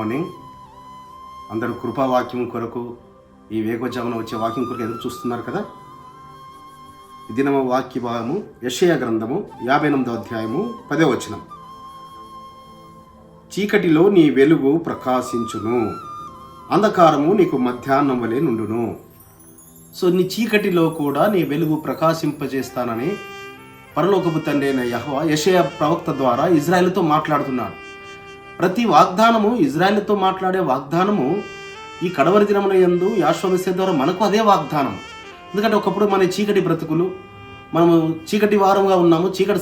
Morning. అందరూ కృపావాక్యం కొరకు, ఈ వేగోజామున వచ్చే వాక్యం కొరకు ఎదురు చూస్తున్నారు కదా. ఈ దినమ వాక్య భాగము యెషయా గ్రంథము 58వ అధ్యాయము 10వ వచనం. చీకటిలో నీ వెలుగు ప్రకాశించును, అంధకారము నీకు మధ్యాహ్నం వలె నుండును. సో నీ చీకటిలో కూడా నీ వెలుగు ప్రకాశింపజేస్తానని పరలోకపు తండ్రి అయిన యెహోవా యెషయా ప్రవక్త ద్వారా ఇజ్రాయెలుతో మాట్లాడుతున్నాడు. ప్రతి వాగ్దానము, ఇజ్రాయెలుతో మాట్లాడే వాగ్దానము ఈ కడవరి దినముల యందు యెహోవా మెస్సియా ద్వారా మనకు అదే వాగ్దానం. ఎందుకంటే ఒకప్పుడు మన చీకటి బ్రతుకులు, మనము చీకటి వారంగా ఉన్నాము, చీకటి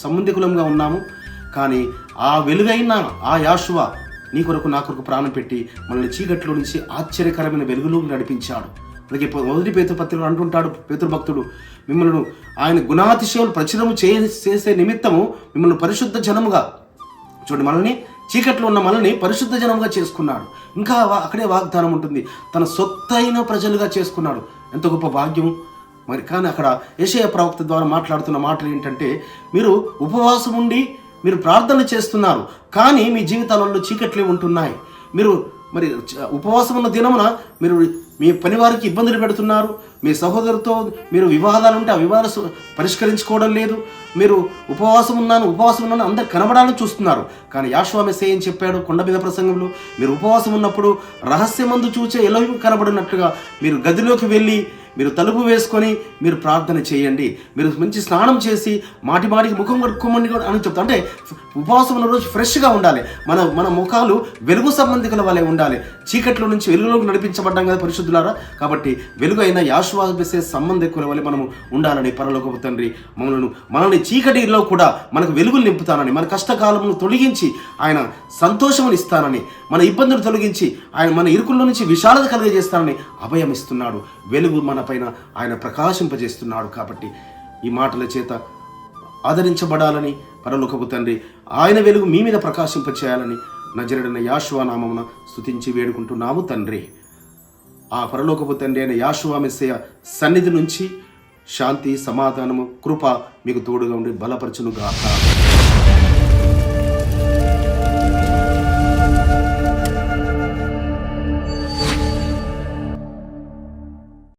సంబంధికులంగా ఉన్నాము. కానీ ఆ వెలుగైన ఆ యెహోవా నీ కొరకు నా కొరకు ప్రాణం పెట్టి మనల్ని చీకట్లో నుంచి ఆశ్చర్యకరమైన వెలుగులోకి నడిపించాడు. అలాగే మొదటి పేతురు పత్రికలో అంటుంటాడు పేతురు భక్తుడు, మిమ్మల్ని ఆయన గుణాతిశయాలు ప్రచురము చేసే నిమిత్తము మిమ్మల్ని పరిశుద్ధ జనముగా, చూడండి, మనల్ని చీకట్లో ఉన్న మనల్ని పరిశుద్ధ జనముగా చేసుకున్నాడు. ఇంకా అక్కడే వాగ్దానం ఉంటుంది, తన సొత్తైన ప్రజలుగా చేసుకున్నాడు. ఎంత గొప్ప భాగ్యము మరి. కానీ అక్కడ యెషయా ప్రవక్త ద్వారా మాట్లాడుతున్న మాటలు ఏంటంటే, మీరు ఉపవాసం ఉండి మీరు ప్రార్థన చేస్తున్నారు, కానీ మీ జీవితాలలో చీకట్లే ఉంటున్నాయి. మీరు మరి ఉపవాసం ఉన్న దినమున మీరు మీ పని వారికి ఇబ్బందులు పెడుతున్నారు. మీ సహోదరుతో మీరు వివాదాలు ఉంటే ఆ వివాదాలు పరిష్కరించుకోవడం లేదు. మీరు ఉపవాసం ఉన్నాను అందరు కనబడాలని చూస్తున్నారు. కానీ యెహోవా మెస్సియా ఏం చెప్పాడు కొండ మీద ప్రసంగంలో, మీరు ఉపవాసం ఉన్నప్పుడు రహస్యమందు చూచే ఎలోహిము కనబడినట్లుగా మీరు గదిలోకి వెళ్ళి మీరు తలుపు వేసుకొని మీరు ప్రార్థన చేయండి, మీరు మంచి స్నానం చేసి మాటికి ముఖం కడుక్కోమని అని చెప్తా. అంటే ఉపవాసం ఉన్న రోజు ఫ్రెష్గా ఉండాలి, మన ముఖాలు వెలుగు సంబంధికుల వలె ఉండాలి. చీకట్లో నుంచి వెలుగులోకి నడిపించబడ్డాం కదా పరిశుద్ధులారా. కాబట్టి వెలుగు అయిన యెహోవా మెస్సియా సంబంధికుల వలె మనము ఉండాలని పరలోకపు తండ్రి మనల్ని చీకటిలో కూడా మనకు వెలుగులు నింపుతానని, మన కష్టకాలమును తొలగించి ఆయన సంతోషమును ఇస్తానని, మన ఇబ్బందులు తొలగించి ఆయన మన ఇరుకుల్లో నుంచి విశాలత కలిగజేస్తానని అభయం ఇస్తున్నాడు. వెలుగు మన పైన ఆయన ప్రకాశింపజేస్తున్నాడు. కాబట్టి ఈ మాటల చేత ఆదరించబడాలని పరలోకపు తండ్రి ఆయన వెలుగు మీ మీద ప్రకాశింపచేయాలని నజరేయుడైన యెహోవా నామమున స్తుతించి వేడుకుంటున్నాము తండ్రి. ఆ పరలోకపు తండ్రి అయిన యెహోవా మెస్సియా సన్నిధి నుంచి శాంతి, సమాధానము, కృప మీకు తోడుగా ఉండి బలపరచునుగాక.